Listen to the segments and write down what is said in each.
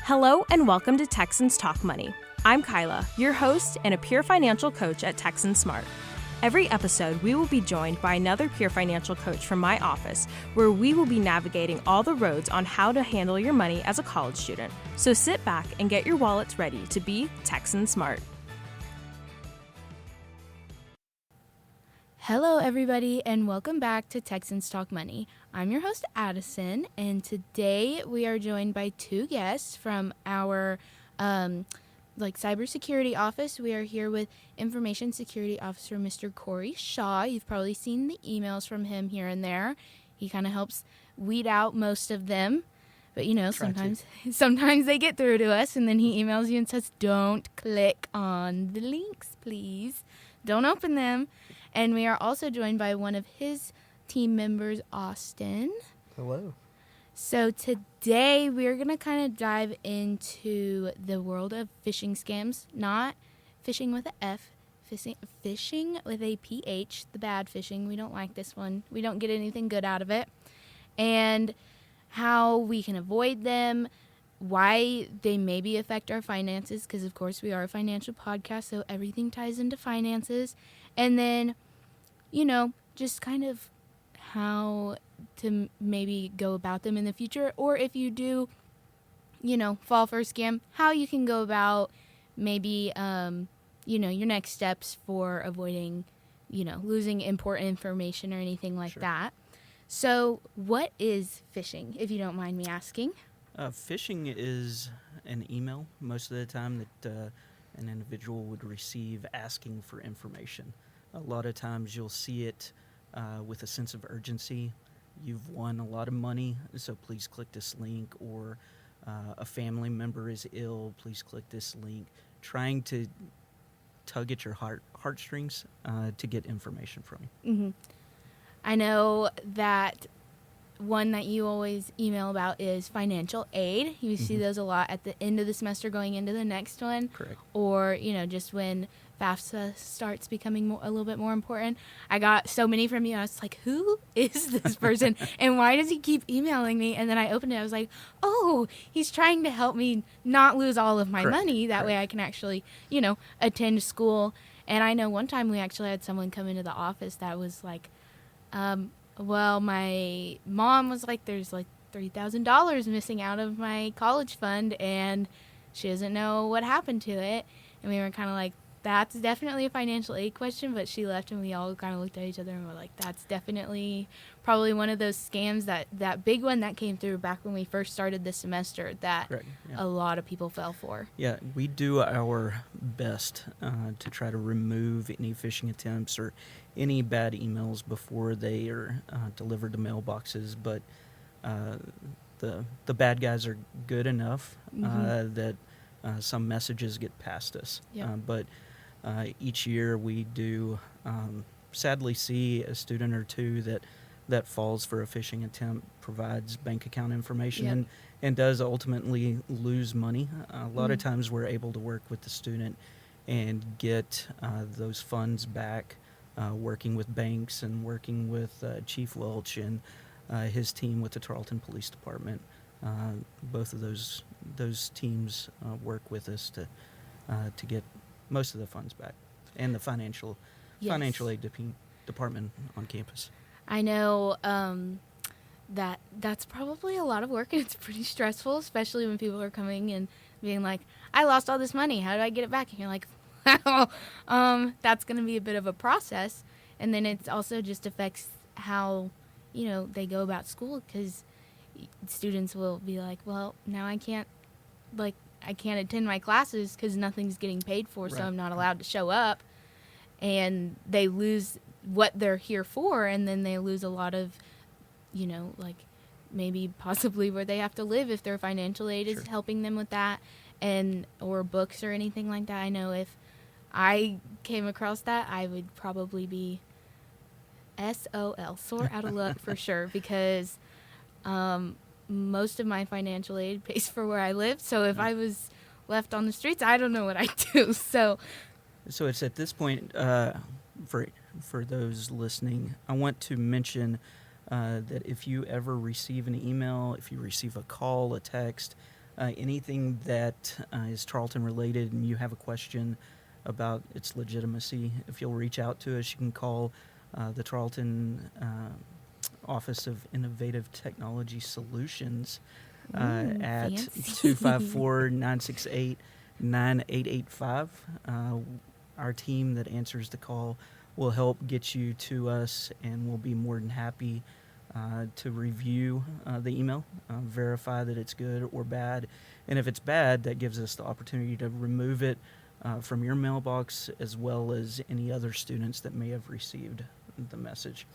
Hello and welcome to Texans Talk Money. I'm Kyla, your host and a peer financial coach at Texan Smart. Every episode, we will be joined by another peer financial coach from my office, where we will be navigating all the roads on how to handle your money as a college student. So sit back and get your wallets ready to be Texan Smart. Hello, everybody, and welcome back to Texans Talk Money. I'm your host, Addison, and today we are joined by two guests from our cybersecurity office. We are here with Information Security Officer Mr. Cory Shaw. You've probably seen the emails from him here and there. He kind of helps weed out most of them, but sometimes they get through to us, and then he emails you and says, "Don't click on the links, please. Don't open them." And we are also joined by one of his team members, Austin. Hello. So today we're going to kind of dive into the world of phishing scams, not phishing with an F, phishing with a PH, the bad phishing. We don't like this one. We don't get anything good out of it. And how we can avoid them, why they maybe affect our finances, because of course we are a financial podcast, so everything ties into finances. And then, just kind of how to maybe go about them in the future, or if you do, fall for a scam, how you can go about maybe, your next steps for avoiding, losing important information or anything like that. So what is phishing, if you don't mind me asking? Phishing is an email most of the time that an individual would receive asking for information. A lot of times you'll see it with a sense of urgency. You've won a lot of money, so please click this link, or a family member is ill, please click this link, trying to tug at your heartstrings to get information from you. Mm-hmm. I know that one that you always email about is financial aid. You see those a lot at the end of the semester going into the next one. Correct. Or, just when FAFSA starts becoming a little bit more important. I got so many from you. I was like, who is this person? And why does he keep emailing me? And then I opened it. I was like, oh, he's trying to help me not lose all of my money. That way I can actually, attend school. And I know one time we actually had someone come into the office that was like, well, my mom was like, there's like $3,000 missing out of my college fund, and she doesn't know what happened to it. And we were kind of like, that's definitely a financial aid question, but she left, and we all kind of looked at each other and were like, that's definitely probably one of those scams, that big one that came through back when we first started this semester that a lot of people fell for. Yeah, we do our best to try to remove any phishing attempts or any bad emails before they are delivered to mailboxes, but the bad guys are good enough that some messages get past us. But each year we do sadly see a student or two that falls for a phishing attempt, provides bank account information, and does ultimately lose money. A lot of times we're able to work with the student and get those funds back, working with banks and working with Chief Welch and his team with the Tarleton Police Department. Both of those teams work with us to get most of the funds back, and the financial aid department on campus. I know that's probably a lot of work, and it's pretty stressful, especially when people are coming and being like, I lost all this money, how do I get it back? And you're like, well, that's going to be a bit of a process. And then it also just affects how, they go about school, because students will be like, well, now I can't attend my classes because nothing's getting paid for, so I'm not allowed to show up. And they lose what they're here for, and then they lose a lot of, maybe possibly where they have to live if their financial aid is helping them with that, or books or anything like that. I know if I came across that, I would probably be SOL, sore out of luck for sure, because most of my financial aid pays for where I live. So if I was left on the streets, I don't know what I'd do. So it's at this point, for those listening, I want to mention that if you ever receive an email, if you receive a call, a text, anything that is Tarleton related and you have a question about its legitimacy, if you'll reach out to us, you can call the Tarleton Office of Innovative Technology Solutions at 254-968-9885. Our team that answers the call will help get you to us, and we'll be more than happy to review the email, verify that it's good or bad. And if it's bad, that gives us the opportunity to remove it from your mailbox, as well as any other students that may have received the message.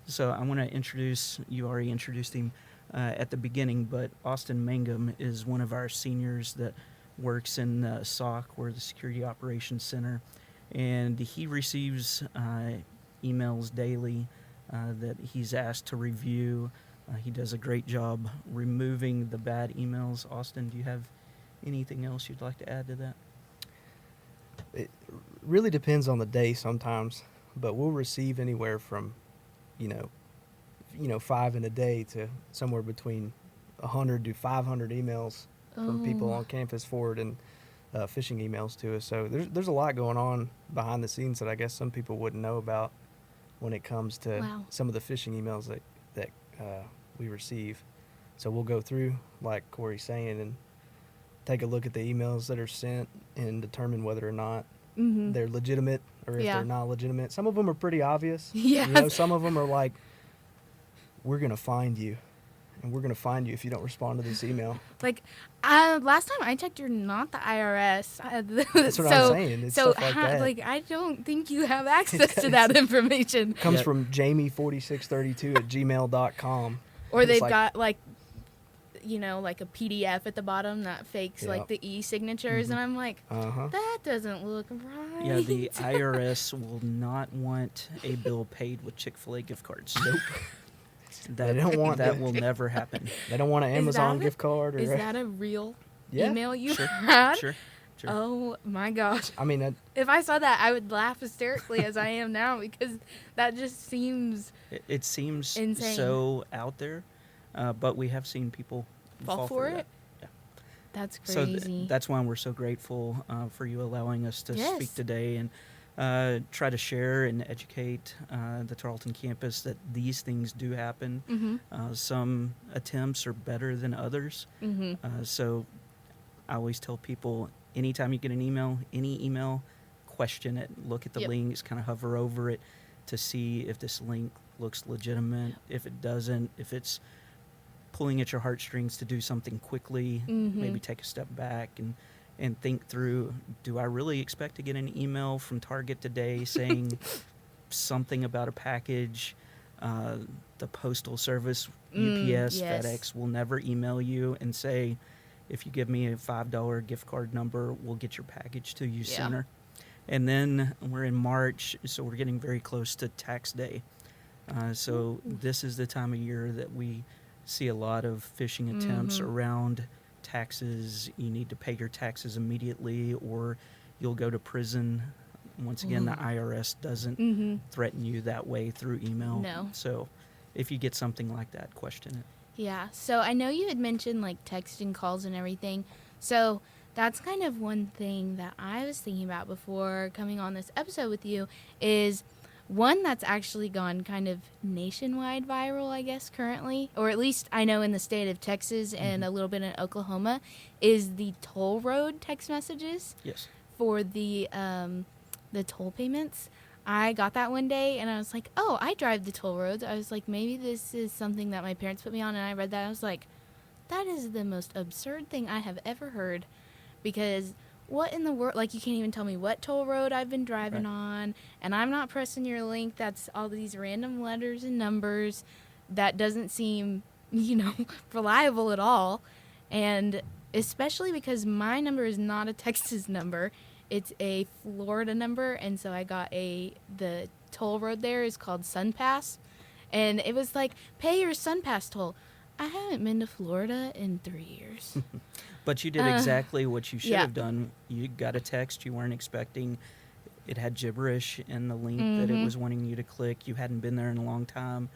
So I want to introduce, you already introduced him at the beginning, but Austin Mangum is one of our seniors that works in SOC, or the Security Operations Center, and he receives emails daily that he's asked to review. He does a great job removing the bad emails. Austin, do you have anything else you'd like to add to that? It really depends on the day sometimes, but we'll receive anywhere from, 5 in a day to somewhere between 100 to 500 emails from people on campus forwarding phishing emails to us. So there's a lot going on behind the scenes that I guess some people wouldn't know about when it comes to some of the phishing emails that we receive. So we'll go through, like Cory's saying, and take a look at the emails that are sent and determine whether or not they're legitimate or if they're not legitimate. Some of them are pretty obvious. Yeah. Some of them are like, we're going to find you, and we're going to find you if you don't respond to this email. Like, last time I checked, you're not the IRS. That's what I'm saying. It's stuff like that. Like, I don't think you have access to that information. Comes from jamie4632@gmail.com. Or they've got, like a PDF at the bottom that fakes, like, the e-signatures. And I'm like, that doesn't look right. Yeah, the IRS will not want a bill paid with Chick-fil-A gift cards. Nope. That will never happen. They don't want an Amazon gift card. Is that a real email you Sure. had? Sure. Oh my gosh. I mean, if I saw that, I would laugh hysterically as I am now, because that just seems It seems insane. So out there, but we have seen people fall for it. That. Yeah. That's crazy. So that's why we're so grateful for you allowing us to speak today and try to share and educate the Tarleton campus that these things do happen. Some attempts are better than others. So I always tell people, anytime you get any email, question it. Look at the links, kind of hover over it to see if this link looks legitimate. If it doesn't, if it's pulling at your heartstrings to do something quickly, maybe take a step back and think through, do I really expect to get an email from Target today saying something about a package? The Postal Service, UPS, FedEx will never email you and say, if you give me a $5 gift card number, we'll get your package to you sooner. And then we're in March, so we're getting very close to tax day. So this is the time of year that we see a lot of phishing attempts around taxes. You need to pay your taxes immediately or you'll go to prison. Once again, the IRS doesn't threaten you that way through email. No. So if you get something like that, question it. Yeah. So I know you had mentioned, like, texting calls and everything. So that's kind of one thing that I was thinking about before coming on this episode with you, is one that's actually gone kind of nationwide viral, I guess, currently, or at least I know in the state of Texas and a little bit in Oklahoma, is the toll road text messages. Yes. For the toll payments. I got that one day, and I was like, oh, I drive the toll roads. I was like, maybe this is something that my parents put me on, and I read that. And I was like, that is the most absurd thing I have ever heard, because what in the world? Like, you can't even tell me what toll road I've been driving on, and I'm not pressing your link. That's all these random letters and numbers that doesn't seem, reliable at all, and especially because my number is not a Texas number. It's a Florida number, and so I got the toll road there is called SunPass, and it was like, pay your SunPass toll. I haven't been to Florida in 3 years. But you did exactly what you should have done. You got a text you weren't expecting. It had gibberish in the link that it was wanting you to click. You hadn't been there in a long time.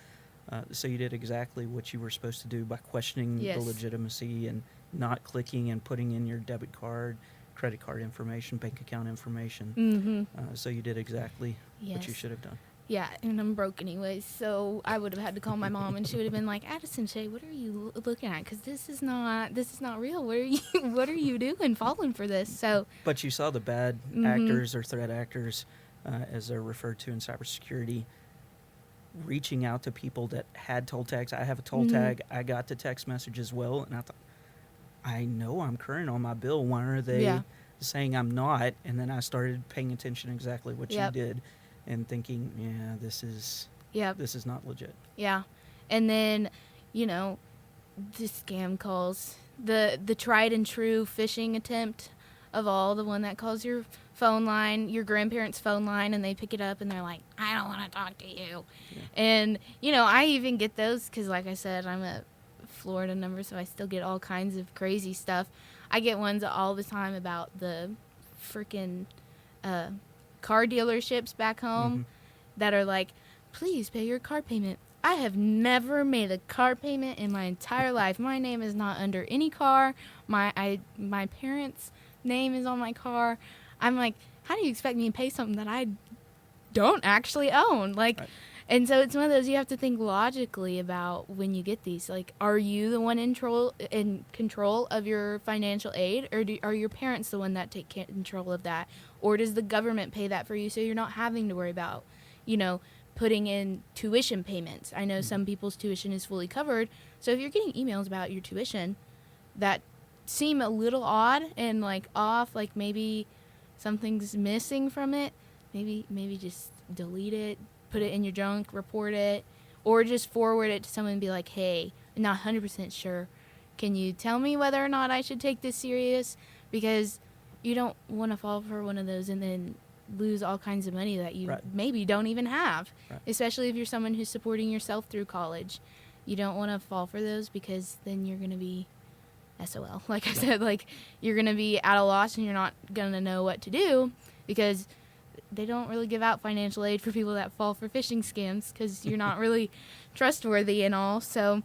So you did exactly what you were supposed to do by questioning the legitimacy and not clicking and putting in your debit card, credit card information, bank account information. So you did exactly what you should have done. Yeah, and I'm broke anyways, so I would have had to call my mom, and she would have been like, "Addison, Shay, what are you looking at? Because this is not real. What are you doing, falling for this?" So, but you saw the bad actors or threat actors, as they're referred to in cybersecurity, reaching out to people that had toll tags. I have a toll tag. I got the text message as well, and I thought, I know I'm current on my bill. Why are they saying I'm not? And then I started paying attention exactly what you did. And thinking, this is not legit. Yeah. And then, the scam calls, the tried and true phishing attempt of all, the one that calls your phone line, your grandparents' phone line, and they pick it up and they're like, I don't want to talk to you. Yeah. And, I even get those because, like I said, I'm a Florida number, so I still get all kinds of crazy stuff. I get ones all the time about the freaking car dealerships back home that are like, please pay your car payment. I have never made a car payment in my entire life. My name is not under any car. My parents' name is on my car. I'm like, how do you expect me to pay something that I don't actually own? Like, right. And so it's one of those you have to think logically about when you get these. Like, are you the one in control of your financial aid, or are your parents the one that take control of that? Or does the government pay that for you so you're not having to worry about, putting in tuition payments? I know some people's tuition is fully covered. So if you're getting emails about your tuition that seem a little odd and like off, like maybe something's missing from it, maybe just delete it, put it in your junk, report it, or just forward it to someone and be like, hey, I'm not 100% sure. Can you tell me whether or not I should take this serious? Because you don't want to fall for one of those and then lose all kinds of money that you maybe don't even have, especially if you're someone who's supporting yourself through college. You don't want to fall for those because then you're going to be SOL. Like I said, like you're going to be at a loss and you're not going to know what to do because they don't really give out financial aid for people that fall for phishing scams because you're not really trustworthy and all. So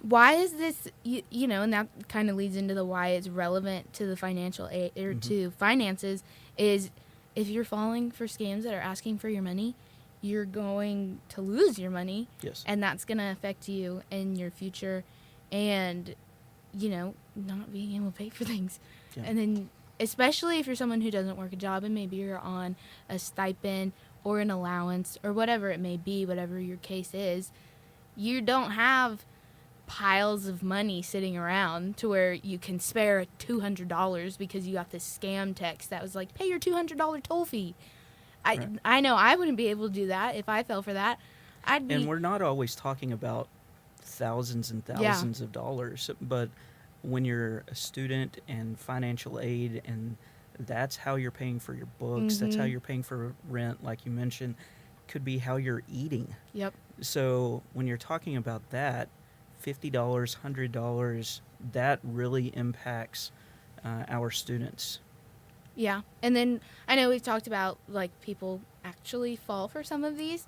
why is this, and that kind of leads into the why it's relevant to the financial aid or to finances is if you're falling for scams that are asking for your money, you're going to lose your money. Yes. And that's going to affect you in your future and, not being able to pay for things. Yeah. And then especially if you're someone who doesn't work a job and maybe you're on a stipend or an allowance or whatever it may be, whatever your case is, you don't have piles of money sitting around to where you can spare $200 because you got this scam text that was like, pay your $200 toll fee. I know I wouldn't be able to do that if I fell for that. And we're not always talking about thousands and thousands of dollars, but when you're a student and financial aid and that's how you're paying for your books, that's how you're paying for rent, like you mentioned, could be how you're eating. Yep. So when you're talking about that, $50, $100, that really impacts our students. Yeah. And then I know we've talked about like people actually fall for some of these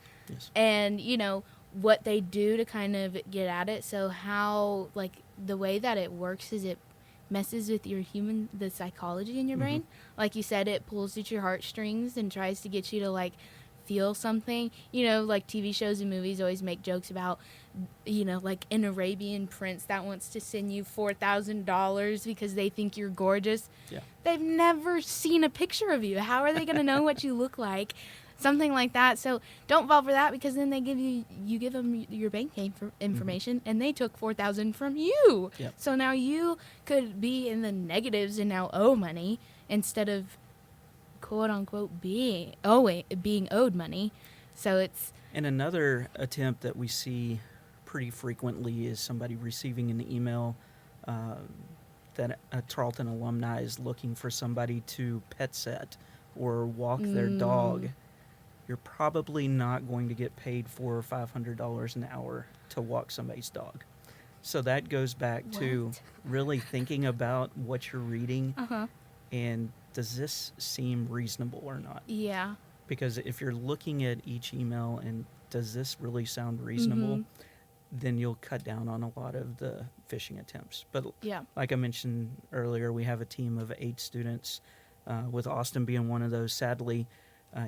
and, what they do to kind of get at it. So how, like, the way that it works is it messes with the psychology in your brain. Like you said, it pulls at your heartstrings and tries to get you to, like, feel something. Like TV shows and movies always make jokes about, like an Arabian prince that wants to send you $4,000 because they think you're gorgeous. Yeah. They've never seen a picture of you. How are they going to know what you look like? Something like that. So don't fall for that because then they give them your bank information and they took $4,000 from you. Yep. So now you could be in the negatives and now owe money instead of quote unquote being owed money. So it's. And another attempt that we see pretty frequently is somebody receiving an email that a Tarleton alumni is looking for somebody to pet sit or walk their dog. You're probably not going to get paid $400 or $500 an hour to walk somebody's dog. So that goes back to really thinking about what you're reading and does this seem reasonable or not? Yeah. Because if you're looking at each email and does this really sound reasonable, then you'll cut down on a lot of the phishing attempts. But Yeah. like I mentioned earlier, we have a team of 8 students, with Austin being one of those. Sadly,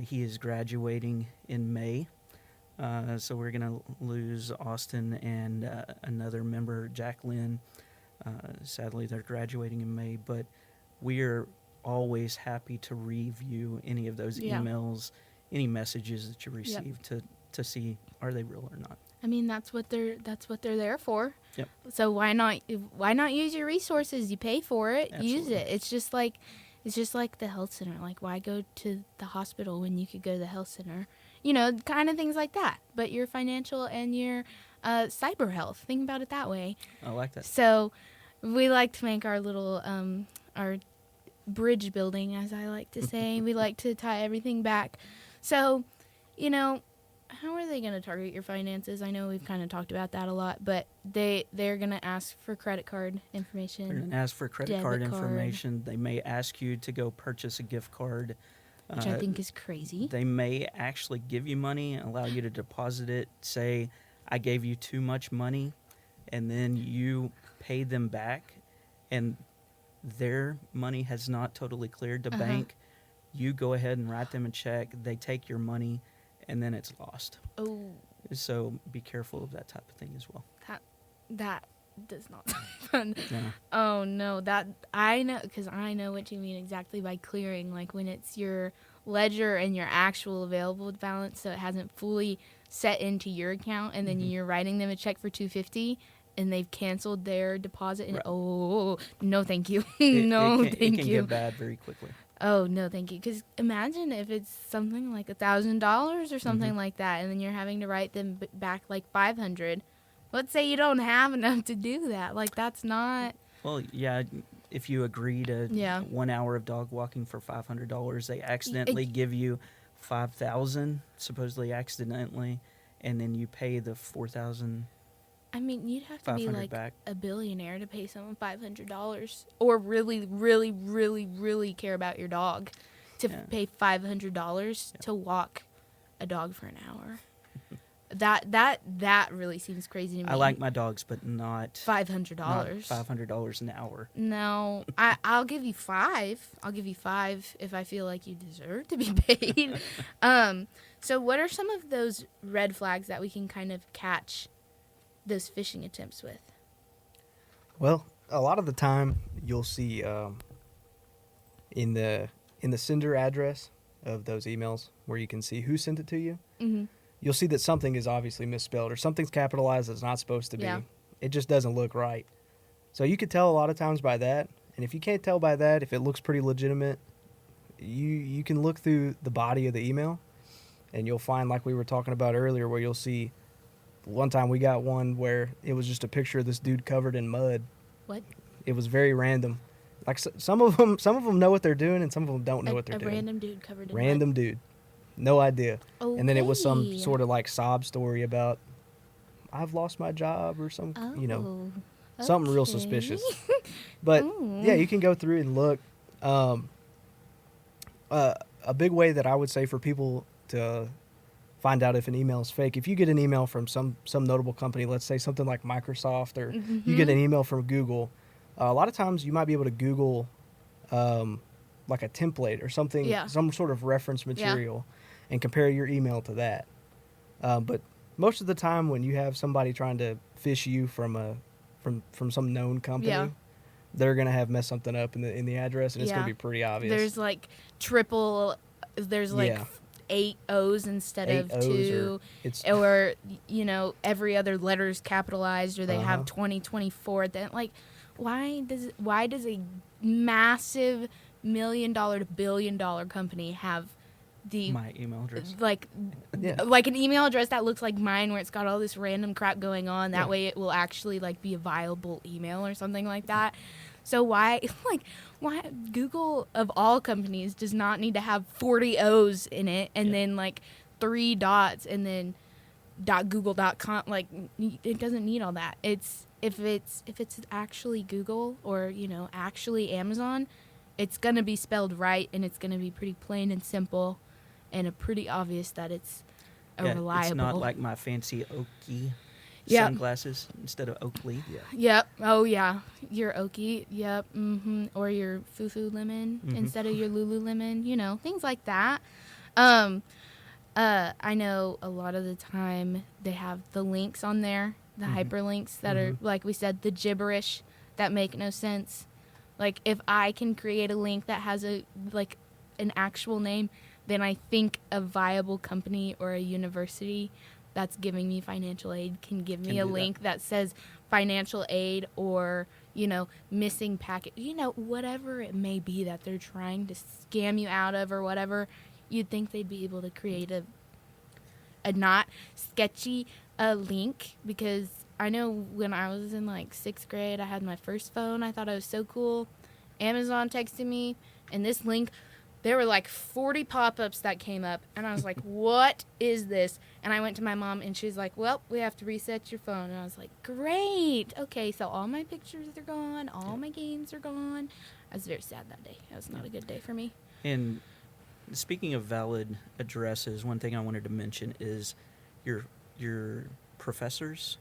he is graduating in May, so we're going to lose Austin and another member, Jacqueline. Sadly, they're graduating in May, but we are always happy to review any of those emails, any messages that you receive to see, are they real or not. I mean, that's what they're there for. Yep. So why not use your resources? You pay for it, Absolutely. use it. It's just like the health center. Like, why go to the hospital when you could go to the health center? You know, kind of things like that. But your financial and your cyber health. Think about it that way. I like that. So we like to make our little our bridge building, as I like to say. We like to tie everything back. So, you know, how are they going to target your finances? I know we've kind of talked about that a lot, but they're going to ask for credit card information. They're going to ask for credit card information. They may ask you to go purchase a gift card, which I think is crazy. They may actually give you money, allow you to deposit it, say, I gave you too much money, and then you pay them back, and their money has not totally cleared the bank. You go ahead and write them a check. They take your money, and then it's lost. Oh. So be careful of that type of thing as well. That does not sound fun. Yeah. Oh, no. That I know, because I know what you mean exactly by clearing. Like when it's your ledger and your actual available balance, so it hasn't fully set into your account, and then you're writing them a check for $250, and they've canceled their deposit. And oh, no, thank you. Thank you. It can get bad very quickly. Oh, no, thank you. Because imagine if it's something like $1,000 or something like that, and then you're having to write them back like $500. Let's say you don't have enough to do that. Like, that's not... Well, yeah, if you agree to 1 hour of dog walking for $500, they accidentally give you $5,000, supposedly accidentally, and then you pay the $4,000. I mean, you'd have to be like back. A billionaire to pay someone $500, or really, really, really, really care about your dog to pay $500 to walk a dog for an hour. That really seems crazy to me. I like my dogs, but not $500. Not $500 an hour. No, I'll give you $5. I'll give you $5 if I feel like you deserve to be paid. So what are some of those red flags that we can kind of catch those phishing attempts with? Well, a lot of the time you'll see in the sender address of those emails where you can see who sent it to you, you'll see that something is obviously misspelled or something's capitalized that's not supposed to be. Yeah. It just doesn't look right. So you could tell a lot of times by that. And if you can't tell by that, if it looks pretty legitimate, you can look through the body of the email, and you'll find, like we were talking about earlier, where you'll see one time we got one where it was just a picture of this dude covered in mud. What? It was very random. Like some of them know what they're doing, and some of them don't know what they're doing. A random dude covered in random mud. Dude. No idea. Okay. And then it was some sort of like sob story about, I've lost my job or some, something real suspicious. But yeah, you can go through and look. A big way that I would say for people to find out if an email is fake, if you get an email from some notable company, let's say something like Microsoft, or you get an email from Google, a lot of times you might be able to Google like a template or something, some sort of reference material, and compare your email to that. But most of the time when you have somebody trying to phish you from some known company, they're going to have messed something up in the address, and it's going to be pretty obvious. There's like there's 8 O's instead of 2, or every other letter is capitalized, or they have 2024. Then why does a massive $1 million to $1 billion company have my email address, like an email address that looks like mine, where it's got all this random crap going on? That way it will actually be a viable email or something like that. So why Google of all companies does not need to have 40 O's in it, and then 3 dots, and then .google.com. It doesn't need all that. If it's actually Google, or actually Amazon, it's gonna be spelled right, and it's gonna be pretty plain and simple, and pretty obvious that it's reliable. It's not like my fancy Oki. Yep. Sunglasses instead of Oakley. Yeah. Yep. Oh, yeah. Your Okie. Yep. Or your Fufu Lemon instead of your Lululemon. You know, things like that. I know a lot of the time they have the links on there, the hyperlinks that are, like we said, the gibberish that make no sense. Like, if I can create a link that has an actual name, then I think a viable company or a university that's giving me financial aid can give me a link that says financial aid or, you know, missing packet, you know, whatever it may be that they're trying to scam you out of or whatever. You'd think they'd be able to create a not sketchy link, because I know when I was in like 6th grade, I had my first phone. I thought I was so cool. Amazon texted me, and this link, there were like 40 pop-ups that came up, and I was like, what is this? And I went to my mom, and she's like, well, we have to reset your phone. And I was like, great. Okay, so all my pictures are gone. All my games are gone. I was very sad that day. It was not a good day for me. And speaking of valid addresses, one thing I wanted to mention is your professors,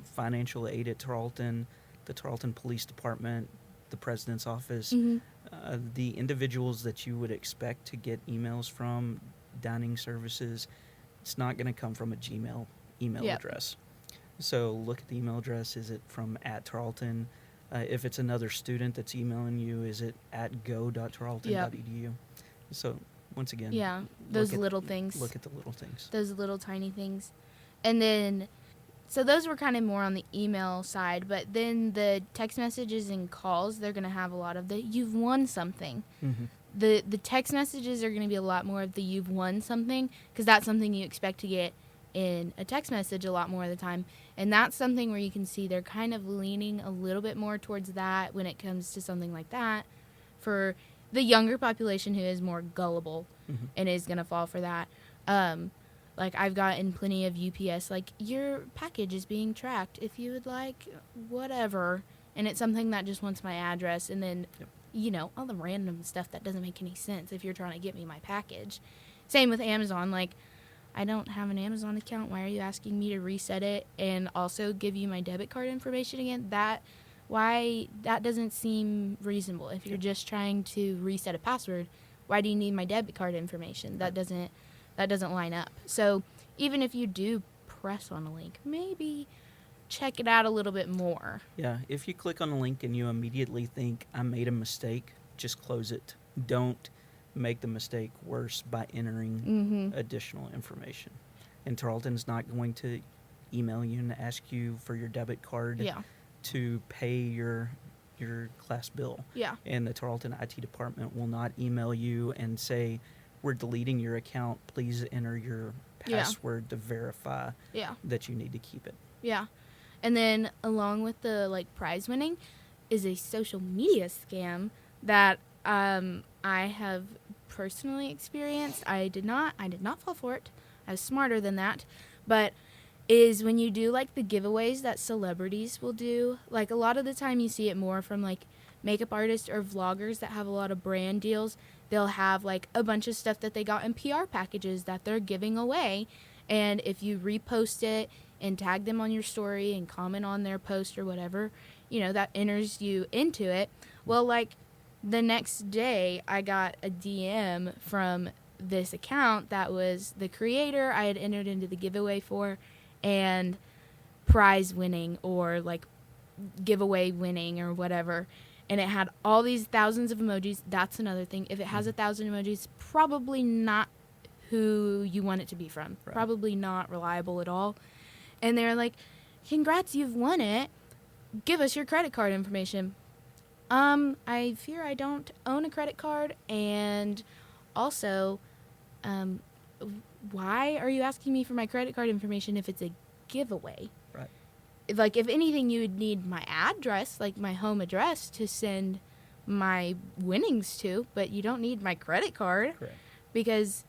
financial aid at Tarleton, the Tarleton Police Department, the President's Office, the individuals that you would expect to get emails from, dining services, it's not going to come from a Gmail email address. So look at the email address. Is it from @Tarleton? If it's another student that's emailing you, is it @go.tarleton.edu? So once again, those little things. Look at the little things. Those little tiny things. And then, so those were kind of more on the email side, but then the text messages and calls, they're going to have a lot of the you've won something. The text messages are going to be a lot more of the you've won something, because that's something you expect to get in a text message a lot more of the time. And that's something where you can see they're kind of leaning a little bit more towards that when it comes to something like that for the younger population who is more gullible and is going to fall for that. Like, I've gotten plenty of UPS, like, your package is being tracked if you would like whatever. And it's something that just wants my address. And then, you know, all the random stuff that doesn't make any sense if you're trying to get me my package. Same with Amazon. Like, I don't have an Amazon account. Why are you asking me to reset it and also give you my debit card information again? That doesn't seem reasonable. If you're just trying to reset a password, why do you need my debit card information? That doesn't line up. So even if you do press on a link, maybe check it out a little bit more. Yeah, if you click on a link and you immediately think, I made a mistake, just close it. Don't make the mistake worse by entering additional information. And Tarleton's not going to email you and ask you for your debit card to pay your class bill. Yeah. And the Tarleton IT department will not email you and say, we're deleting your account. Please enter your password to verify that you need to keep it. Yeah. And then along with the like prize winning is a social media scam that I have personally experienced. I did not fall for it. I was smarter than that. But is when you do like the giveaways that celebrities will do. Like, a lot of the time you see it more from like makeup artists or vloggers that have a lot of brand deals. They'll have like a bunch of stuff that they got in PR packages that they're giving away. And if you repost it and tag them on your story and comment on their post or whatever, you know, that enters you into it. Well, like the next day I got a DM from this account that was the creator I had entered into the giveaway for and prize winning or like giveaway winning or whatever. And it had all these thousands of emojis. That's another thing. If it has 1,000 emojis, probably not who you want it to be from. Right. Probably not reliable at all. And they're like, congrats, you've won it. Give us your credit card information. I fear I don't own a credit card. And also, why are you asking me for my credit card information if it's a giveaway? Right. Like, if anything, you would need my address, like my home address, to send my winnings to, but you don't need my credit card. Correct. Because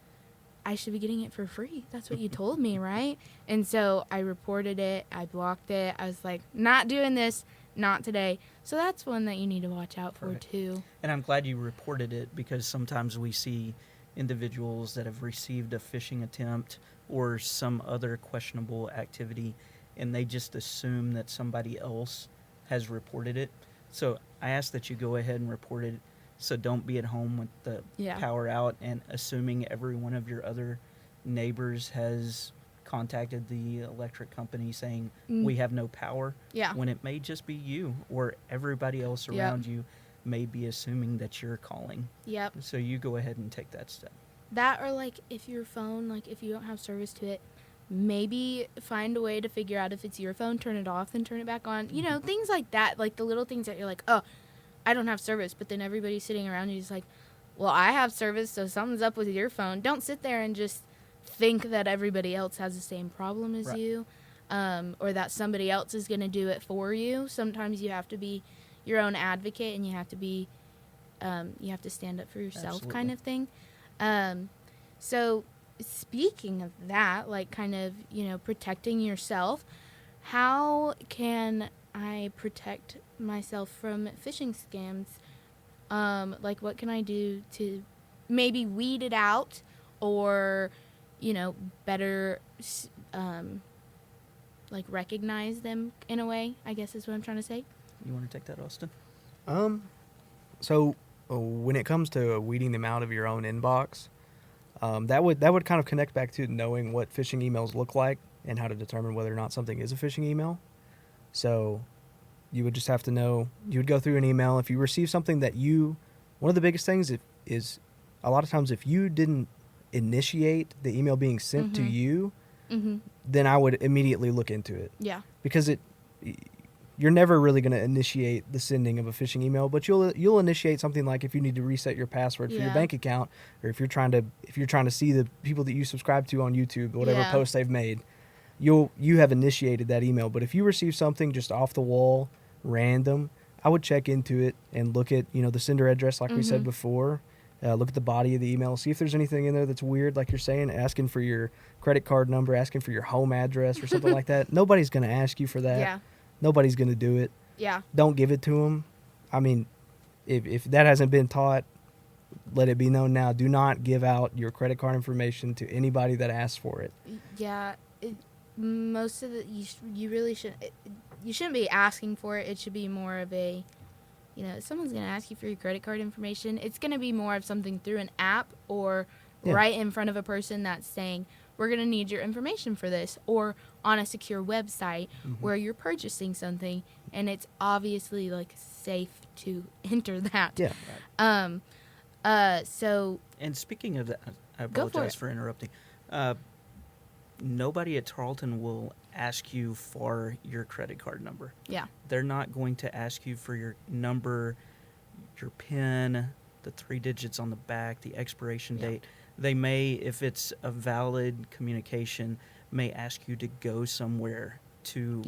I should be getting it for free. That's what you told me, right? And so I reported it. I blocked it. I was like, not doing this, not today. So that's one that you need to watch out for, too. And I'm glad you reported it, because sometimes we see individuals that have received a phishing attempt or some other questionable activity, and they just assume that somebody else has reported it. So I ask that you go ahead and report it. So don't be at home with the power out and assuming every one of your other neighbors has contacted the electric company saying we have no power. Yeah. When it may just be you, or everybody else around you may be assuming that you're calling. Yep. So you go ahead and take that step. That, or like if your phone, like if you don't have service to it, maybe find a way to figure out if it's your phone, turn it off, then turn it back on. You know, things like that, like the little things that you're like, oh, I don't have service, but then everybody's sitting around you is like, well, I have service, so something's up with your phone. Don't sit there and just think that everybody else has the same problem as you, or that somebody else is going to do it for you. Sometimes you have to be your own advocate, and you have to be, you have to stand up for yourself. Absolutely. Kind of thing. So speaking of that, like kind of, you know, protecting yourself, how can I protect myself from phishing scams? Like what can I do to maybe weed it out, or, you know, better, like recognize them in a way, I guess is what I'm trying to say. You want to take that, Austin? So when it comes to weeding them out of your own inbox, that would kind of connect back to knowing what phishing emails look like and how to determine whether or not something is a phishing email. So you would just have to know, you would go through an email. If you receive something that one of the biggest things is a lot of times if you didn't initiate the email being sent to you, then I would immediately look into it. Yeah. Because you're never really going to initiate the sending of a phishing email, but you'll initiate something like if you need to reset your password for your bank account, or if you're trying to see the people that you subscribe to on YouTube, whatever post they've made, you have initiated that email. But if you receive something just off the wall, random, I would check into it and look at, you know, the sender address like we said before. Look at the body of the email, see if there's anything in there that's weird, like you're saying, asking for your credit card number, asking for your home address or something like that. Nobody's going to ask you for that. Yeah. Nobody's going to do it. Yeah. Don't give it to them. I mean, if that hasn't been taught, let it be known now. Do not give out your credit card information to anybody that asks for it. Yeah. Most of the, you really shouldn't, you shouldn't be asking for it. It should be more of a, you know, if someone's going to ask you for your credit card information, it's going to be more of something through an app or right in front of a person that's saying, we're going to need your information for this, or on a secure website where you're purchasing something and it's obviously like safe to enter that. Yeah. So. And speaking of that, I apologize for interrupting. Nobody at Tarleton will ask you for your credit card number. Yeah. They're not going to ask you for your number, your PIN, the 3 digits on the back, the expiration date. They may, if it's a valid communication, may ask you to go somewhere to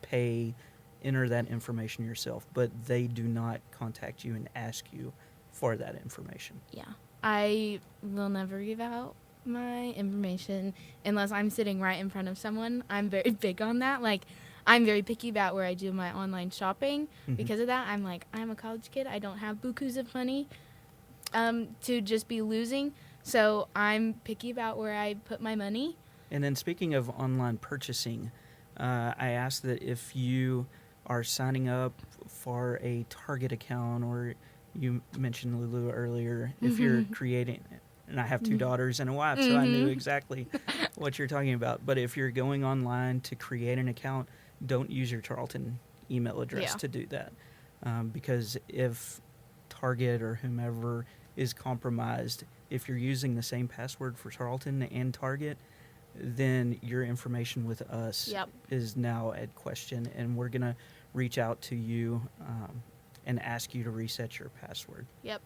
pay, enter that information yourself, but they do not contact you and ask you for that information. Yeah. I will never give out my information unless I'm sitting right in front of someone. I'm very big on that. Like, I'm very picky about where I do my online shopping. Because of that, I'm like, I'm a college kid. I don't have bukus of money to just be losing. So I'm picky about where I put my money. And then speaking of online purchasing, I ask that if you are signing up for a Target account, or you mentioned Lulu earlier, if you're creating, and I have 2 daughters and a wife, so I knew exactly what you're talking about. But if you're going online to create an account, don't use your Tarleton email address to do that. Because if Target or whomever is compromised, if you're using the same password for Tarleton and Target, then your information with us is now at question, and we're going to reach out to you and ask you to reset your password. Yep.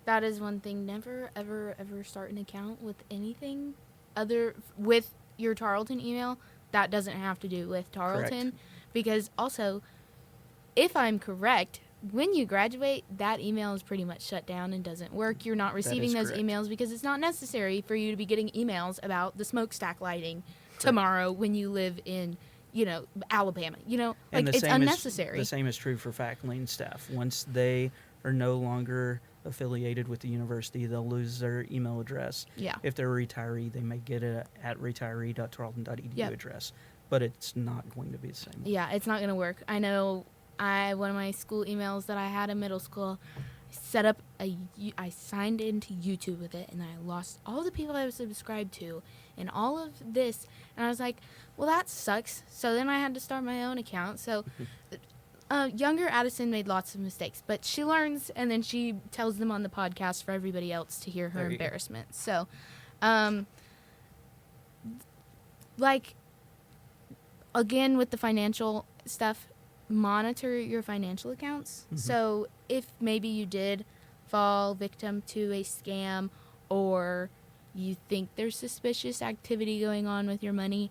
That is one thing. Never, ever, ever start an account with anything other with your Tarleton email that doesn't have to do with Tarleton. Correct. Because also, if I'm correct, when you graduate, that email is pretty much shut down and doesn't work. You're not receiving those emails because it's not necessary for you to be getting emails about the smokestack lighting tomorrow when you live in, you know, Alabama. You know, like, it's unnecessary. The same is true for faculty and staff. Once they are no longer affiliated with the university, they'll lose their email address. Yeah. If they're a retiree, they may get it at retiree.tarleton.edu address. but it's not going to be the same. Yeah, it's not going to work. I know one of my school emails that I had in middle school, I signed into YouTube with it, and I lost all the people I was subscribed to and all of this. And I was like, well, that sucks. So then I had to start my own account. So younger Addison made lots of mistakes, but she learns, and then she tells them on the podcast for everybody else to hear her embarrassment. So, again, with the financial stuff, monitor your financial accounts. Mm-hmm. So if maybe you did fall victim to a scam, or you think there's suspicious activity going on with your money,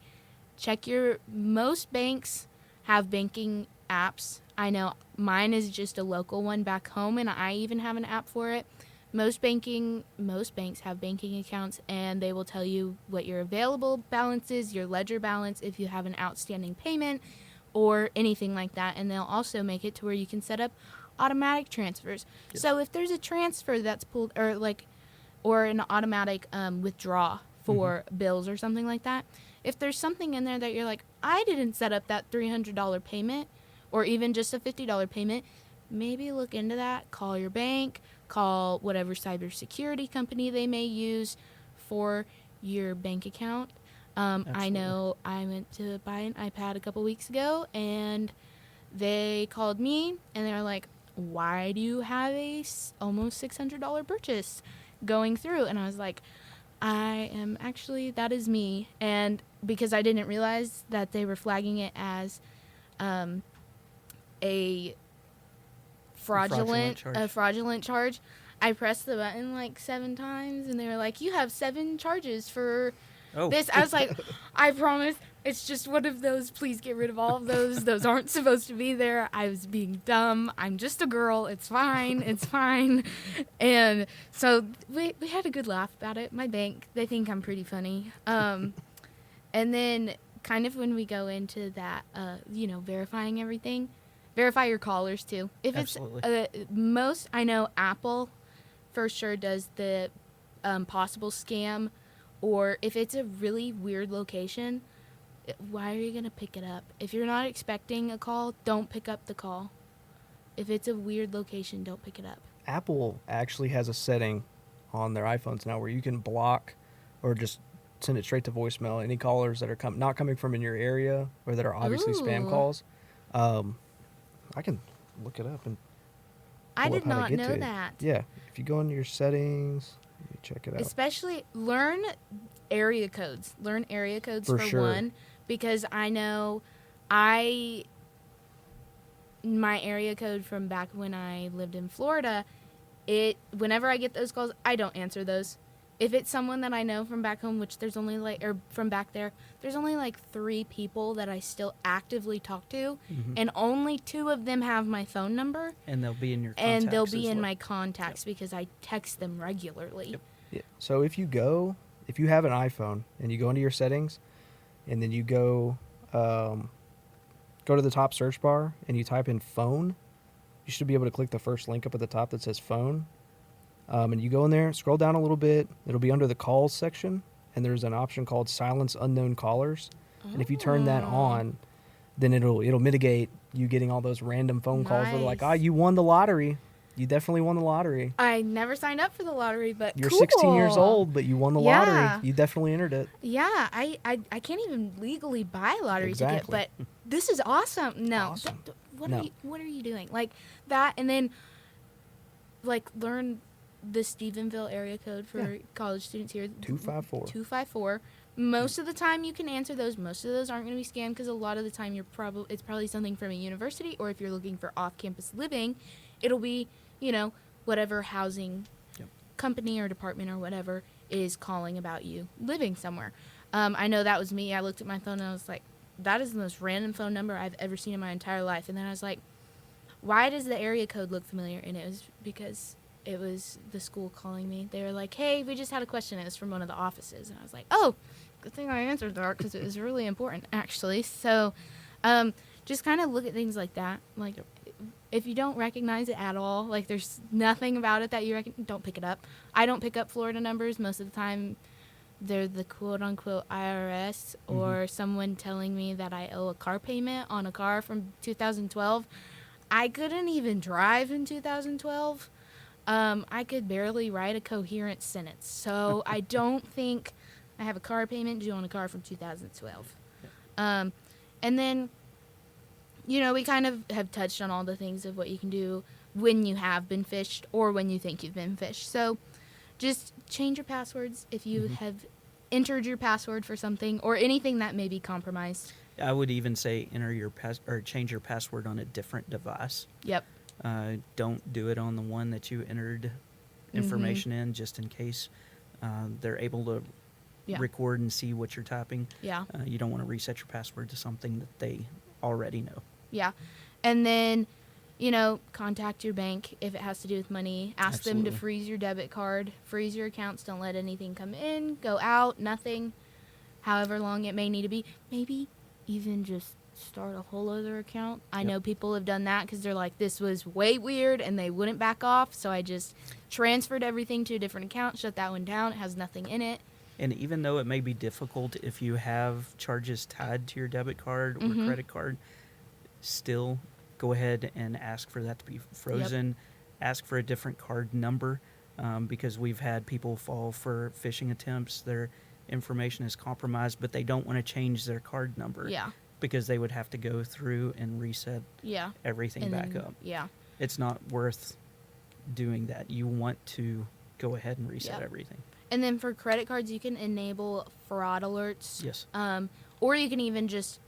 most banks have banking apps. I know mine is just a local one back home, and I even have an app for it. Most banks have banking accounts, and they will tell you what your available balance is, your ledger balance, if you have an outstanding payment or anything like that. And they'll also make it to where you can set up automatic transfers. Yes. So if there's a transfer that's pulled, or an automatic withdraw for bills or something like that, if there's something in there that you're like, I didn't set up that $300 payment, or even just a $50 payment, maybe look into that. Call your bank, call whatever cybersecurity company they may use for your bank account. I know I went to buy an iPad a couple weeks ago, and they called me, and they were like, why do you have a almost $600 purchase going through? And I was like, that is me. And because I didn't realize that they were flagging it as a fraudulent charge, I pressed the button like 7 times, and they were like, you have 7 charges for this. I was like, I promise it's just one of those. Please get rid of all of those. Those aren't supposed to be there. I was being dumb. I'm just a girl. It's fine. It's fine. And so we had a good laugh about it. My bank, they think I'm pretty funny. And then kind of when we go into that, verifying everything, verify your callers too. If it's I know Apple for sure does the possible scam, or if it's a really weird location, why are you going to pick it up? If you're not expecting a call, don't pick up the call. If it's a weird location, don't pick it up. Apple actually has a setting on their iPhones now where you can block or just send it straight to voicemail any callers that are not coming from in your area or that are obviously spam calls. I can look it up and I did not know that. Yeah. If you go into your settings, you check it out. Especially learn area codes. Learn area codes for sure. One, because I know my area code from back when I lived in Florida, whenever I get those calls, I don't answer those. If it's someone that I know from back home, which there's only from back there's only 3 people that I still actively talk to, and only 2 of them have my phone number. And they'll be in your contacts. And they'll be in my contacts because I text them regularly. Yep. Yeah. So if you have an iPhone and you go into your settings, and then you go to the top search bar and you type in phone, you should be able to click the first link up at the top that says phone. And you go in there, scroll down a little bit. It'll be under the calls section, and there's an option called silence unknown callers. And if you turn that on, then it'll mitigate you getting all those random phone calls where they're like, you won the lottery. You definitely won the lottery. I never signed up for the lottery, but you're cool. 16 years old, but you won the lottery. You definitely entered it. Yeah, I can't even legally buy a lottery ticket, but this is awesome. No, awesome. What are you doing? Like that, and then learn the Stephenville area code for college students here. 254. 254. Most of the time you can answer those. Most of those aren't going to be scammed because a lot of the time it's probably something from a university, or if you're looking for off-campus living, it'll be, whatever housing company or department or whatever is calling about you living somewhere. I know that was me. I looked at my phone and I was like, that is the most random phone number I've ever seen in my entire life. And then I was like, why does the area code look familiar? And it was because it was the school calling me. They were like, hey, we just had a question. It was from one of the offices. And I was like, oh, good thing I answered that because it was really important, actually. So just kind of look at things like that. If you don't recognize it at all, there's nothing about it that you don't pick it up. I don't pick up Florida numbers. Most of the time, they're the quote-unquote IRS or someone telling me that I owe a car payment on a car from 2012. I couldn't even drive in 2012. I could barely write a coherent sentence. So I don't think I have a car payment due on a car from 2012. And then, we kind of have touched on all the things of what you can do when you have been phished or when you think you've been phished. So just change your passwords if you have entered your password for something or anything that may be compromised. I would even say change your password on a different device. Yep. Don't do it on the one that you entered information in, just in case they're able to record and see what you're typing. Yeah. You don't want to reset your password to something that they already know. Yeah. And then, contact your bank if it has to do with money. Ask them to freeze your debit card, freeze your accounts. Don't let anything come in, go out, nothing, however long it may need to be. Maybe even just start a whole other account. I know people have done that because they're like, this was way weird, and they wouldn't back off. So I just transferred everything to a different account, shut that one down. It has nothing in it. And even though it may be difficult if you have charges tied to your debit card or credit card, still go ahead and ask for that to be frozen. Ask for a different card number because we've had people fall for phishing attempts. Their information is compromised, but they don't want to change their card number. Yeah. Because they would have to go through and reset everything back up. Yeah. It's not worth doing that. You want to go ahead and reset everything. And then for credit cards, you can enable fraud alerts. Yes. Or you can even just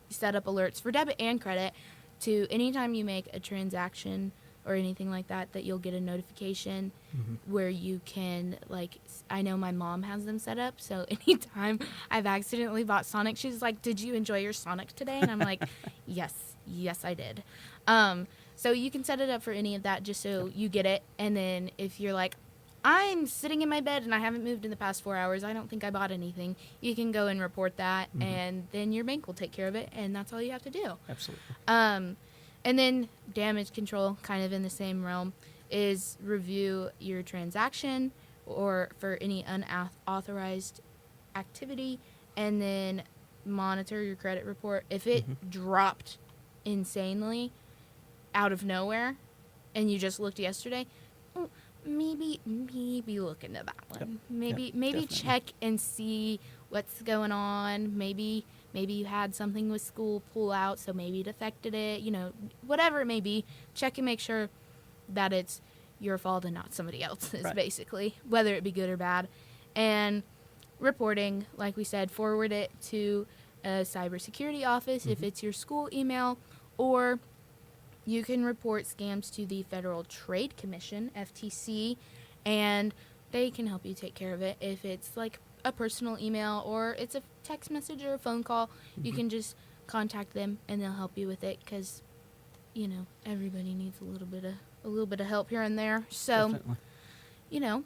set up alerts for debit and credit to anytime you make a transaction or anything like that, that you'll get a notification where you can, I know my mom has them set up, so anytime I've accidentally bought Sonic, she's like, did you enjoy your Sonic today? And I'm like, yes, I did. So you can set it up for any of that just so you get it, and then if you're like, I'm sitting in my bed and I haven't moved in the past 4 hours, I don't think I bought anything, you can go and report that, and then your bank will take care of it, and that's all you have to do. Absolutely. And then damage control, kind of in the same realm, is review your transaction or for any unauthorized activity, and then monitor your credit report. If it dropped insanely out of nowhere and you just looked yesterday, maybe look into that one. Maybe check and see what's going on. Maybe you had something with school pull out, so maybe it affected it. Whatever it may be, check and make sure that it's your fault and not somebody else's, basically, whether it be good or bad. And reporting, like we said, forward it to a cybersecurity office if it's your school email, or you can report scams to the Federal Trade Commission, FTC, and they can help you take care of it. If it's like a personal email or it's a text message or a phone call, you can just contact them and they'll help you with it, because everybody needs a little bit of help here and there. So Definitely.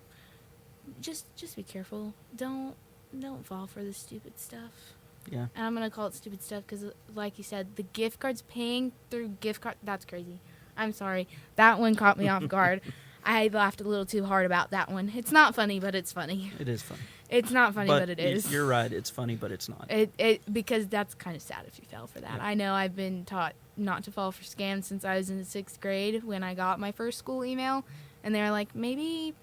Just be careful. Don't fall for the stupid stuff. Yeah. And I'm going to call it stupid stuff because, like you said, the gift cards, paying through gift card, that's crazy. I'm sorry. That one caught me off guard. I laughed a little too hard about that one. It's not funny, but it's funny. It is funny. It's not funny, but it is. You're right. It's funny, but it's not. Because that's kind of sad if you fell for that. Yeah. I know I've been taught not to fall for scams since I was in the 6th grade when I got my first school email. And they were like, maybe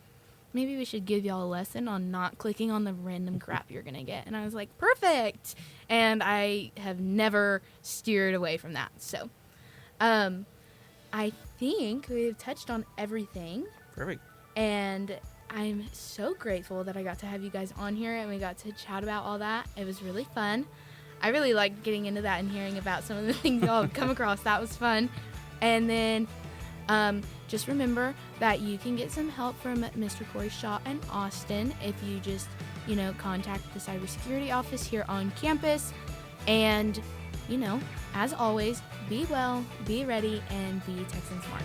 we should give y'all a lesson on not clicking on the random crap you're going to get. And I was like, perfect. And I have never steered away from that. So I think we've touched on everything. Perfect. And I'm so grateful that I got to have you guys on here and we got to chat about all that. It was really fun. I really liked getting into that and hearing about some of the things y'all have come across. That was fun. And then just remember that you can get some help from Mr. Cory Shaw in Austin if you just, contact the cybersecurity office here on campus. And, as always, be well, be ready, and be Texan Smart.